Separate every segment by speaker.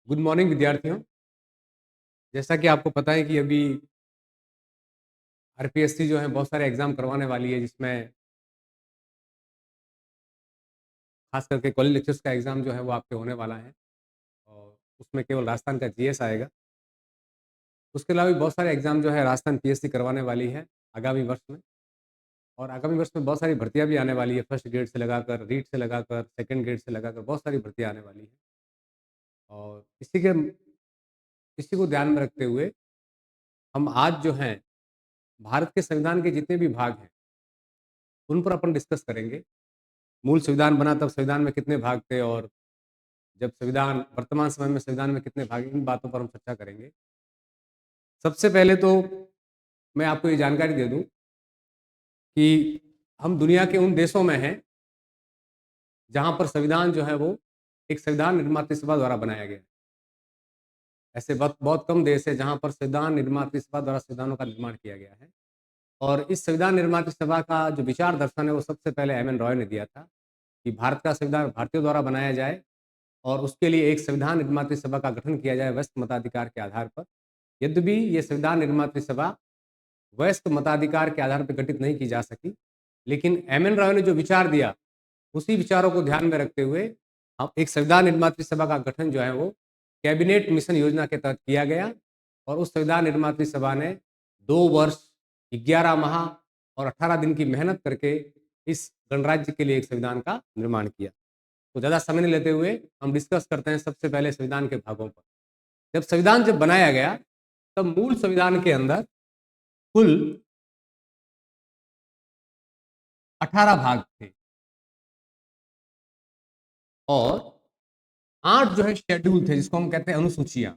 Speaker 1: Good morning विद्यार्थियों। जैसा कि आपको पता है कि अभी आरपीएससी जो है बहुत सारे एग्जाम करवाने वाली है, जिसमें खास करके कॉलेज लेक्चर्स का एग्जाम जो है वो आपके होने वाला है। और उसमें केवल राजस्थान का जीएस आएगा। उसके अलावा भी बहुत सारे एग्जाम जो है राजस्थान पीएससी करवाने वाली है आगामी वर्ष में। और आगामी वर्ष में बहुत सारी भर्तियां भी आने वाली है, फर्स्ट ग्रेड से लगाकर रीट से लगाकर सेकंड ग्रेड से लगाकर बहुत सारी भर्तियां आने वाली है। और इसी को ध्यान में रखते हुए हम आज जो है भारत के संविधान के जितने भी भाग हैं उन पर अपन डिस्कस करेंगे। मूल संविधान बना तब संविधान में कितने भाग थे, और जब संविधान वर्तमान समय में संविधान में कितने भाग, इन बातों पर हम चर्चा करेंगे। सबसे पहले तो मैं आपको ये जानकारी दे दूं कि हम दुनिया के उन देशों में हैं जहां पर संविधान जो है वो एक संविधान निर्मात्री सभा द्वारा बनाया गया है। ऐसे बहुत बहुत कम देश है जहां पर संविधान निर्मात्री सभा द्वारा संविधानों का निर्माण किया गया है। और इस संविधान निर्मात्री सभा का जो विचार दर्शन है वो सबसे पहले एम एन रॉय ने दिया था कि भारत का संविधान भारतीयों द्वारा बनाया जाए और उसके लिए एक संविधान निर्मात्री सभा का गठन किया जाए वयस्क मताधिकार के आधार पर। यद्यपि ये संविधान निर्मात्री सभा वयस्क मताधिकार के आधार पर गठित नहीं की जा सकी, लेकिन एम एन रॉय ने जो विचार दिया उसी विचारों को ध्यान में रखते हुए हम एक संविधान निर्मात्री सभा का गठन जो है वो कैबिनेट मिशन योजना के तहत किया गया। और उस संविधान निर्मात्री सभा ने 2 वर्ष 11 माह और 18 दिन की मेहनत करके इस गणराज्य के लिए एक संविधान का निर्माण किया। तो ज़्यादा समय नहीं लेते हुए हम डिस्कस करते हैं सबसे पहले संविधान के भागों पर। जब बनाया गया तब मूल संविधान के अंदर कुल 18 भाग थे और 8 जो है शेड्यूल थे, जिसको हम कहते हैं अनुसूचियां।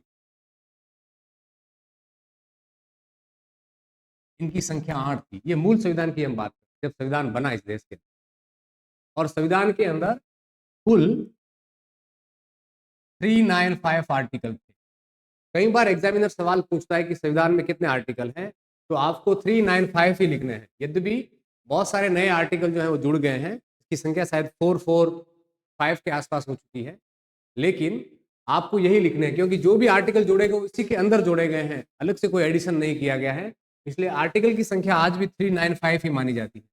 Speaker 1: इनकी संख्या 8 थी। ये मूल संविधान की हम बात करते हैं जब संविधान बना इस देश के। और संविधान के अंदर कुल 395 आर्टिकल थे। कई बार एग्जामिनर सवाल पूछता है कि संविधान में कितने आर्टिकल हैं, तो आपको 395 ही लिखने हैं। यद्यपि बहुत सारे नए आर्टिकल जो है वो जुड़ गए हैं, इसकी संख्या शायद 445 के आसपास हो चुकी है, लेकिन आपको यही लिखने हैं क्योंकि जो भी आर्टिकल जोड़े गए इसी के अंदर जोड़े गए हैं, अलग से कोई एडिशन नहीं किया गया है। इसलिए आर्टिकल की संख्या आज भी 395 ही मानी जाती है।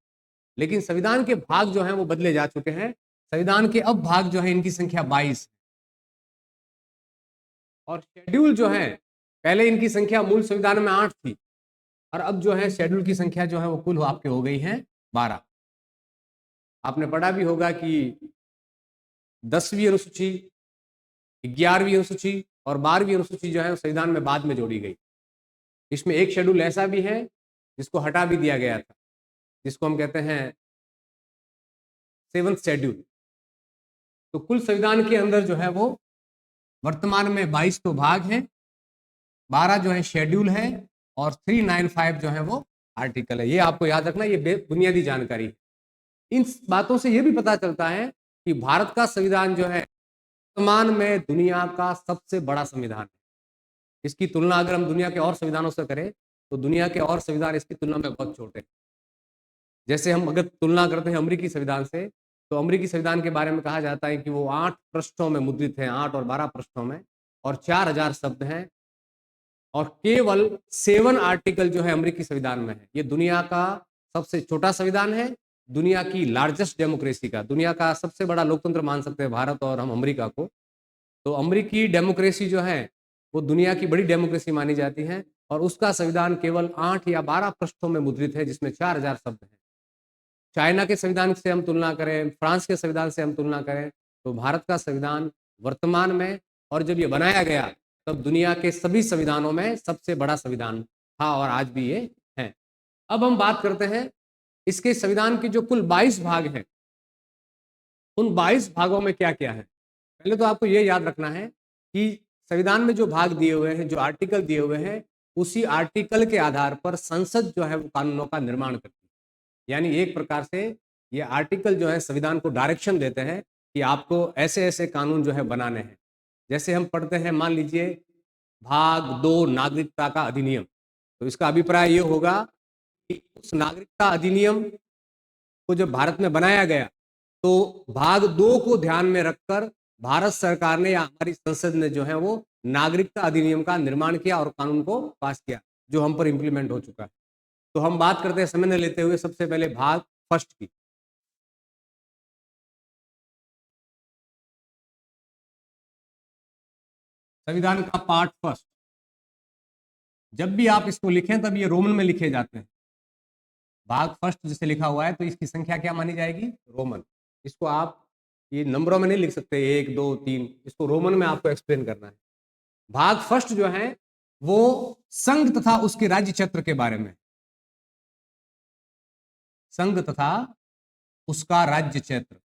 Speaker 1: लेकिन संविधान के भाग जो हैं वो बदले जा चुके हैं। संविधान के अब भाग जो है इनकी संख्या 22। और शेड्यूल जो है, पहले इनकी संख्या मूल संविधान में 8 थी और अब जो है शेड्यूल की संख्या जो है वो कुल आपके हो गई है 12। आपने पढ़ा भी होगा कि 10वीं अनुसूची, 11वीं अनुसूची और 12वीं अनुसूची जो है संविधान में बाद में जोड़ी गई। इसमें एक शेड्यूल ऐसा भी है जिसको हटा भी दिया गया था, जिसको हम कहते हैं 7th शेड्यूल। तो कुल संविधान के अंदर जो है वो वर्तमान में 22 तो भाग हैं, 12 जो है शेड्यूल है और 395 जो है वो आर्टिकल है। ये आपको याद रखना, ये बुनियादी जानकारी है। इन बातों से ये भी पता चलता है कि भारत का संविधान जो है वर्तमान में दुनिया का सबसे बड़ा संविधान है। इसकी तुलना अगर हम दुनिया के और संविधानों से करें तो दुनिया के और संविधान इसकी तुलना में बहुत छोटे हैं। जैसे हम अगर तुलना करते हैं अमेरिकी संविधान से, तो अमेरिकी संविधान के बारे में कहा जाता है कि वो 8 पृष्ठों में मुद्रित है, 8 और 12 पृष्ठों में, और 4000 शब्द हैं और केवल 7 आर्टिकल जो है अमेरिकी संविधान में है। ये दुनिया का सबसे छोटा संविधान है, दुनिया की लार्जेस्ट डेमोक्रेसी का, दुनिया का सबसे बड़ा लोकतंत्र मान सकते हैं भारत और हम अमेरिका को। तो अमेरिकी डेमोक्रेसी जो है वो दुनिया की बड़ी डेमोक्रेसी मानी जाती है और उसका संविधान केवल 8 या 12 पृष्ठों में मुद्रित है, जिसमें 4000 शब्द हैं। चाइना के संविधान से हम तुलना करें, फ्रांस के संविधान से हम तुलना करें, तो भारत का संविधान वर्तमान में और जब ये बनाया गया तब दुनिया के सभी संविधानों में सबसे बड़ा संविधान था और आज भी ये है। अब हम बात करते हैं इसके संविधान के जो कुल 22 भाग हैं, उन 22 भागों में क्या क्या है। पहले तो आपको ये याद रखना है कि संविधान में जो भाग दिए हुए हैं, जो आर्टिकल दिए हुए हैं, उसी आर्टिकल के आधार पर संसद जो है वो कानूनों का निर्माण करती है। यानी एक प्रकार से ये आर्टिकल जो है संविधान को डायरेक्शन देते हैं कि आपको ऐसे ऐसे कानून जो है बनाने हैं। जैसे हम पढ़ते हैं, मान लीजिए भाग 2 नागरिकता का अधिनियम, तो इसका अभिप्राय ये होगा कि उस नागरिकता अधिनियम को जब भारत में बनाया गया तो भाग 2 को ध्यान में रखकर भारत सरकार ने या हमारी संसद ने जो है वो नागरिकता अधिनियम का निर्माण किया और कानून को पास किया, जो हम पर इंप्लीमेंट हो चुका है। तो हम बात करते हैं समय न लेते हुए सबसे पहले भाग फर्स्ट की। संविधान का पार्ट फर्स्ट, जब भी आप इसको लिखें तब ये रोमन में लिखे जाते हैं। भाग फर्स्ट जिसे लिखा हुआ है तो इसकी संख्या क्या मानी जाएगी? रोमन। इसको आप ये नंबरों में नहीं लिख सकते, 1 2 3, इसको रोमन में आपको एक्सप्लेन करना है। भाग फर्स्ट जो है वो संघ तथा उसके राज्य क्षेत्र के बारे में, संघ तथा उसका राज्य क्षेत्र।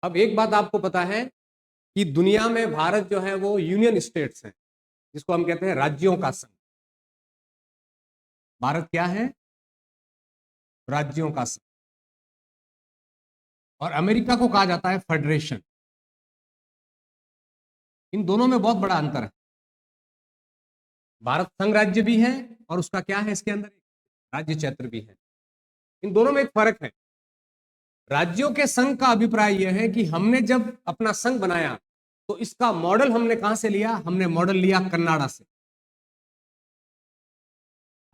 Speaker 1: अब एक बात आपको पता है कि दुनिया में भारत जो है वो यूनियन स्टेट्स है, जिसको हम कहते हैं राज्यों का संघ। भारत क्या है? राज्यों का संघ। और अमेरिका को कहा जाता है फेडरेशन। इन दोनों में बहुत बड़ा अंतर है। भारत संघ राज्य भी है और उसका क्या है, इसके अंदर राज्य क्षेत्र भी है। इन दोनों में एक फर्क है। राज्यों के संघ का अभिप्राय यह है कि हमने जब अपना संघ बनाया तो इसका मॉडल हमने कहां से लिया? हमने मॉडल लिया कनाडा से।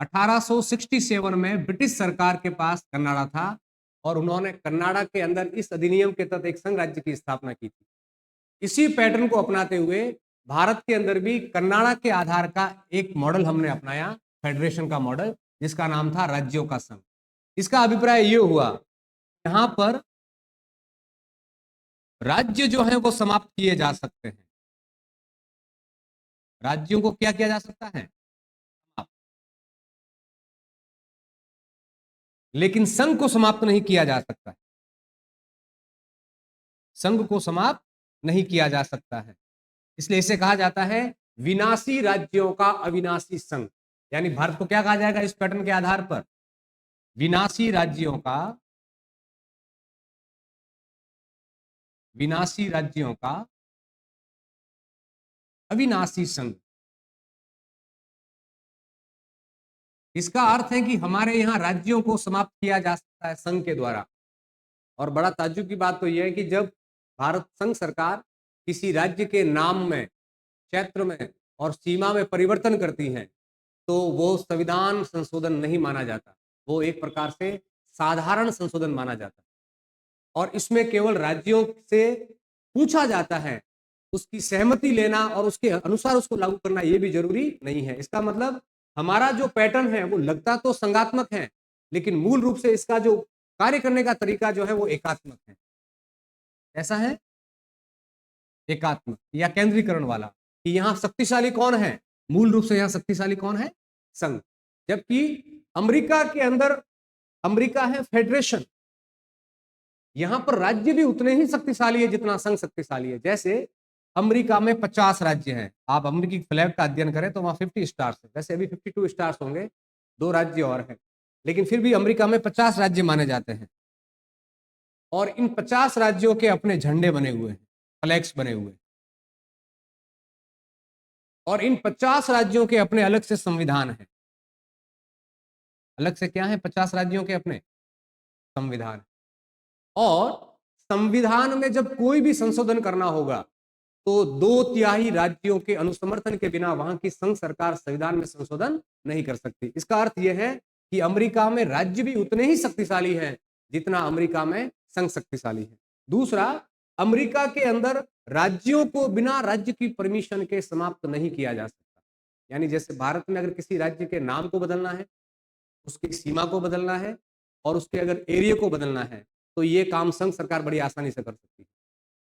Speaker 1: 1867 में ब्रिटिश सरकार के पास कनाडा था और उन्होंने कनाडा के अंदर इस अधिनियम के तहत एक संघ राज्य की स्थापना की थी। इसी पैटर्न को अपनाते हुए भारत के अंदर भी कनाडा के आधार का एक मॉडल हमने अपनाया, फेडरेशन का मॉडल, जिसका नाम था राज्यों का संघ। इसका अभिप्राय यह हुआ, यहां पर राज्य जो है वो समाप्त किए जा सकते हैं। राज्यों को क्या किया जा सकता है? लेकिन संघ को समाप्त नहीं किया जा सकता है। संघ को समाप्त नहीं किया जा सकता है, इसलिए इसे कहा जाता है विनाशी राज्यों का अविनाशी संघ। यानी भारत को क्या कहा जाएगा इस पैटर्न के आधार पर? विनाशी राज्यों का, विनाशी राज्यों का अविनाशी संघ। इसका अर्थ है कि हमारे यहां राज्यों को समाप्त किया जा सकता है संघ के द्वारा। और बड़ा ताज्जुब की बात तो यह है कि जब भारत संघ सरकार किसी राज्य के नाम में, क्षेत्र में और सीमा में परिवर्तन करती है तो वो संविधान संशोधन नहीं माना जाता, वो एक प्रकार से साधारण संशोधन माना जाता है। और इसमें केवल राज्यों से पूछा जाता है, उसकी सहमति लेना और उसके अनुसार उसको लागू करना ये भी जरूरी नहीं है। इसका मतलब हमारा जो पैटर्न है वो लगता तो संघात्मक है, लेकिन मूल रूप से इसका जो कार्य करने का तरीका जो है वो एकात्मक है। ऐसा है एकात्मक या केंद्रीकरण वाला, कि यहां शक्तिशाली कौन है? मूल रूप से यहां शक्तिशाली कौन है? संघ। जबकि अमेरिका के अंदर, अमेरिका है फेडरेशन, यहां पर राज्य भी उतने ही शक्तिशाली है जितना संघ शक्तिशाली है। जैसे अमेरिका में 50 राज्य हैं, आप अमेरिकी फ्लैग का अध्ययन करें तो वहां 50 स्टार्स है, वैसे अभी 52 स्टार्स होंगे, 2 राज्य और हैं, लेकिन फिर भी अमेरिका में 50 राज्य माने जाते हैं। और इन 50 राज्यों के अपने झंडे बने हुए हैं, फ्लैग्स बने हुए हैं। और इन 50 राज्यों के अपने अलग से संविधान है। अलग से क्या है? 50 राज्यों के अपने संविधान। और संविधान में जब कोई भी संशोधन करना होगा तो 2/3 राज्यों के अनुसमर्थन के बिना वहां की संघ सरकार संविधान में संशोधन नहीं कर सकती। इसका अर्थ यह है कि अमेरिका में राज्य भी उतने ही शक्तिशाली हैं जितना अमेरिका में संघ शक्तिशाली है। दूसरा, अमेरिका के अंदर राज्यों को बिना राज्य की परमिशन के समाप्त नहीं किया जा सकता। यानी जैसे भारत में अगर किसी राज्य के नाम को बदलना है, उसकी सीमा को बदलना है और उसके अगर एरिया को बदलना है तो ये काम संघ सरकार बड़ी आसानी से कर सकती है।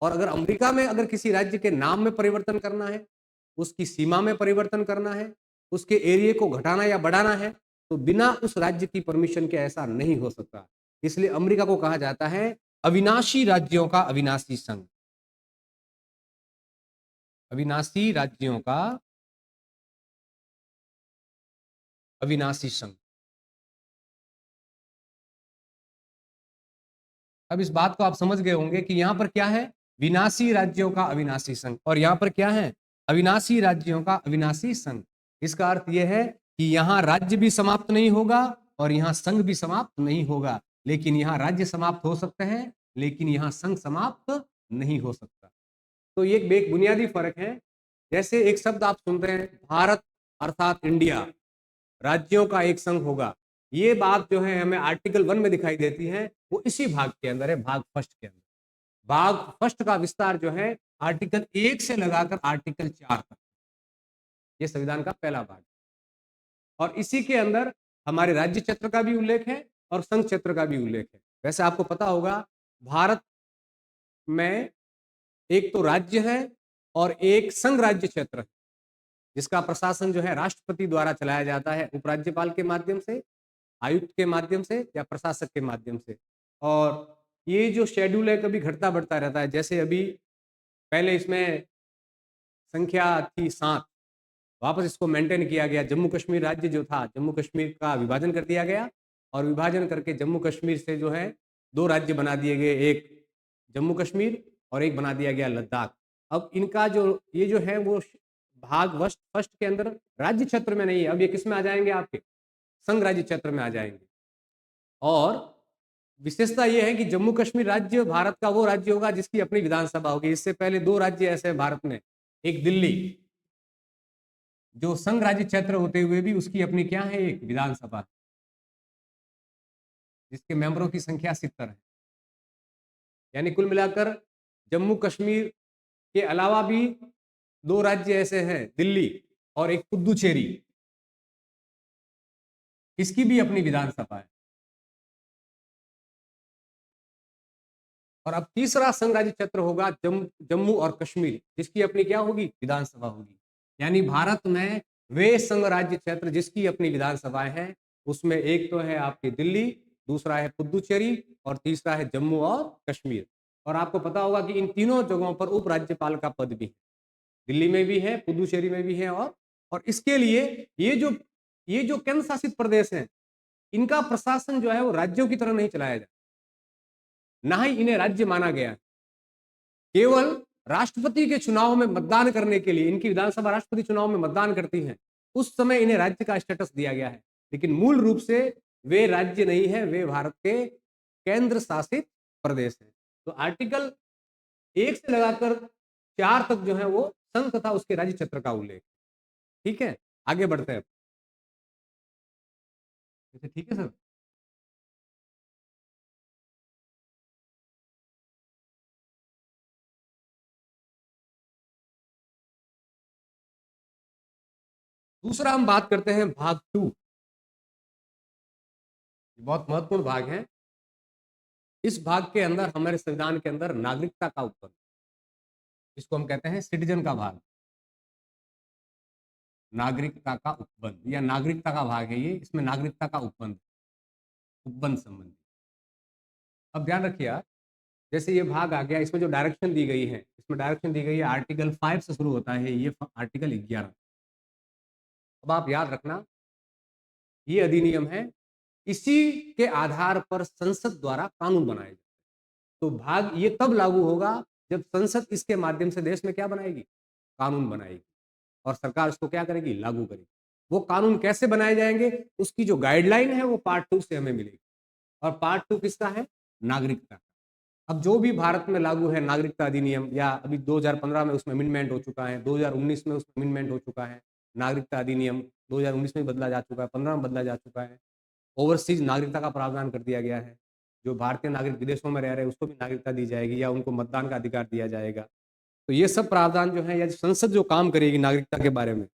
Speaker 1: और अगर अमेरिका में अगर किसी राज्य के नाम में परिवर्तन करना है, उसकी सीमा में परिवर्तन करना है, उसके एरिया को घटाना या बढ़ाना है, तो बिना उस राज्य की परमिशन के ऐसा नहीं हो सकता। इसलिए अमेरिका को कहा जाता है अविनाशी राज्यों का अविनाशी संघ। अविनाशी राज्यों का अविनाशी संघ। अब इस बात को आप समझ गए होंगे कि यहां पर क्या है? विनाशी राज्यों का अविनाशी संघ, और यहां पर क्या है? अविनाशी राज्यों का अविनाशी संघ। इसका अर्थ यह है कि यहाँ राज्य भी समाप्त नहीं होगा और यहाँ संघ भी समाप्त नहीं होगा, लेकिन यहाँ राज्य समाप्त हो सकते हैं, लेकिन यहाँ संघ समाप्त नहीं हो सकता। तो ये एक बुनियादी फर्क है। जैसे एक शब्द आप सुन रहे हैं, भारत अर्थात इंडिया, राज्यों का एक संघ होगा, ये बात जो है हमें आर्टिकल 1 में दिखाई देती है, वो इसी भाग के अंदर है, भाग फर्स्ट के अंदर। भाग फर्स्ट का विस्तार जो है आर्टिकल 1 से लगाकर आर्टिकल 4 तक, ये संविधान का पहला भाग, और इसी के अंदर हमारे राज्य क्षेत्र का भी उल्लेख है और संघ क्षेत्र का भी उल्लेख है। वैसे आपको पता होगा भारत में एक तो राज्य है और एक संघ राज्य क्षेत्र है, जिसका प्रशासन जो है राष्ट्रपति द्वारा चलाया जाता है, उपराज्यपाल के माध्यम से, आयुक्त के माध्यम से या प्रशासक के माध्यम से। और ये जो शेड्यूल है कभी घटता बढ़ता रहता है। जैसे अभी पहले इसमें संख्या थी 7, वापस इसको मेंटेन किया गया। जम्मू कश्मीर राज्य जो था, जम्मू कश्मीर का विभाजन कर दिया गया और विभाजन करके जम्मू कश्मीर से जो है 2 राज्य बना दिए गए, एक जम्मू कश्मीर और एक बना दिया गया लद्दाख। अब इनका जो ये जो है वो भाग फर्स्ट फर्स्ट के अंदर राज्य क्षेत्र में नहीं है, अब ये किस में आ जाएंगे, आपके संघ राज्य क्षेत्र में आ जाएंगे। और विशेषता यह है कि जम्मू कश्मीर राज्य भारत का वो राज्य होगा जिसकी अपनी विधानसभा होगी। इससे पहले 2 राज्य ऐसे हैं भारत में, एक दिल्ली जो संघ राज्य क्षेत्र होते हुए भी उसकी अपनी क्या है, एक विधानसभा, जिसके मेंबरों की संख्या 70 है। यानी कुल मिलाकर जम्मू कश्मीर के अलावा भी 2 राज्य ऐसे हैं, दिल्ली और एक पुदुचेरी, इसकी भी अपनी विधानसभा है। और अब तीसरा संघ राज्य क्षेत्र होगा जम्मू और कश्मीर, जिसकी अपनी क्या होगी, विधानसभा होगी। यानी भारत में वे संघ राज्य क्षेत्र जिसकी अपनी विधानसभाएं हैं, उसमें एक तो है आपकी दिल्ली, दूसरा है पुदुचेरी और तीसरा है जम्मू और कश्मीर। और आपको पता होगा कि इन तीनों जगहों पर उपराज्यपाल का पद भी है, दिल्ली में भी है, पुदुचेरी में भी है। और इसके लिए ये जो केंद्र शासित प्रदेश हैं, इनका प्रशासन जो है वो राज्यों की तरह नहीं चलाया जाता, ना ही इन्हें राज्य माना गया है। केवल राष्ट्रपति के चुनाव में मतदान करने के लिए, इनकी विधानसभा राष्ट्रपति चुनाव में मतदान करती है, उस समय इन्हें राज्य का स्टेटस दिया गया है, लेकिन मूल रूप से वे राज्य नहीं है, वे भारत के केंद्र शासित प्रदेश है। तो आर्टिकल 1 से लगाकर 4 तक जो है वो संघ तथा उसके राज्य क्षेत्र का उल्लेख। ठीक है, आगे बढ़ते हैं। ठीक है सर। दूसरा हम बात करते हैं भाग 2, बहुत महत्वपूर्ण भाग है। इस भाग के अंदर हमारे संविधान के अंदर नागरिकता का उत्पन्न, इसको हम कहते हैं सिटीजन का भाग, नागरिकता का उपबंध या नागरिकता का भाग है ये। इसमें नागरिकता का उपबंध, उपबंध संबंधी। अब ध्यान रखिए आप, जैसे ये भाग आ गया, इसमें जो डायरेक्शन दी गई है, इसमें डायरेक्शन दी गई है आर्टिकल 5 से शुरू होता है, ये आर्टिकल 11। अब आप याद रखना, ये अधिनियम है, इसी के आधार पर संसद द्वारा कानून बनाए जाते। तो भाग ये तब लागू होगा जब संसद इसके माध्यम से देश में क्या बनाएगी, कानून बनाएगी, और सरकार उसको क्या करेगी, लागू करेगी। वो कानून कैसे बनाए जाएंगे, उसकी जो गाइडलाइन है वो पार्ट 2 से हमें मिलेगी। और पार्ट 2 किसका है, नागरिकता। अब जो भी भारत में लागू है नागरिकता अधिनियम, या अभी 2015 में उसमें अमेंडमेंट हो चुका है, 2019 में उसमें अमेंडमेंट हो चुका है, नागरिकता अधिनियम 2019 में बदला जा चुका है, 15 में बदला जा चुका है। ओवरसीज नागरिकता का प्रावधान कर दिया गया है, जो भारतीय नागरिक विदेशों में रह रहे हैं उसको भी नागरिकता दी जाएगी या उनको मतदान का अधिकार दिया जाएगा। तो ये सब प्रावधान जो है, या संसद जो काम करेगी नागरिकता के बारे में,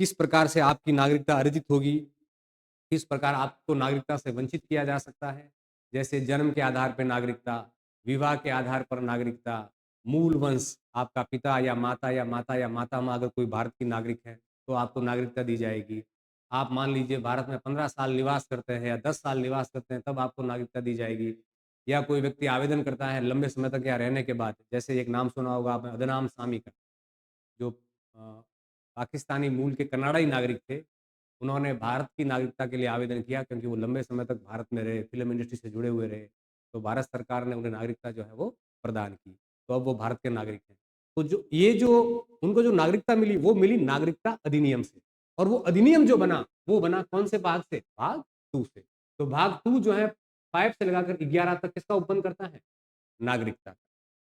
Speaker 1: किस प्रकार से आपकी नागरिकता अर्जित होगी, किस प्रकार आपको नागरिकता से वंचित किया जा सकता है, जैसे जन्म के आधार पर नागरिकता, विवाह के आधार पर नागरिकता, मूल वंश, आपका पिता या माता या माता या माता माँ अगर कोई भारत की नागरिक है तो आपको नागरिकता दी जाएगी। आप मान लीजिए भारत में 15 साल निवास करते हैं या 10 साल निवास करते हैं, तब आपको नागरिकता दी जाएगी। या कोई व्यक्ति आवेदन करता है लंबे समय तक यहाँ रहने के बाद, जैसे एक नाम सुना होगा आपने, अदनाम सामी का, जो पाकिस्तानी मूल के कनाडाई नागरिक थे, उन्होंने भारत की नागरिकता के लिए आवेदन किया क्योंकि वो लंबे समय तक भारत में रहे, फिल्म इंडस्ट्री से जुड़े हुए रहे, तो भारत सरकार ने उन्हें नागरिकता जो है वो प्रदान की, तो अब वो भारत के नागरिक हैं। तो जो उनको जो नागरिकता मिली वो मिली नागरिकता अधिनियम से। और वो अधिनियम जो बना वो बना कौन से भाग से? भाग 2 से। तो भाग 2 जो है 5 से लगाकर 11 तक किसका ओपन करता है? नागरिकता।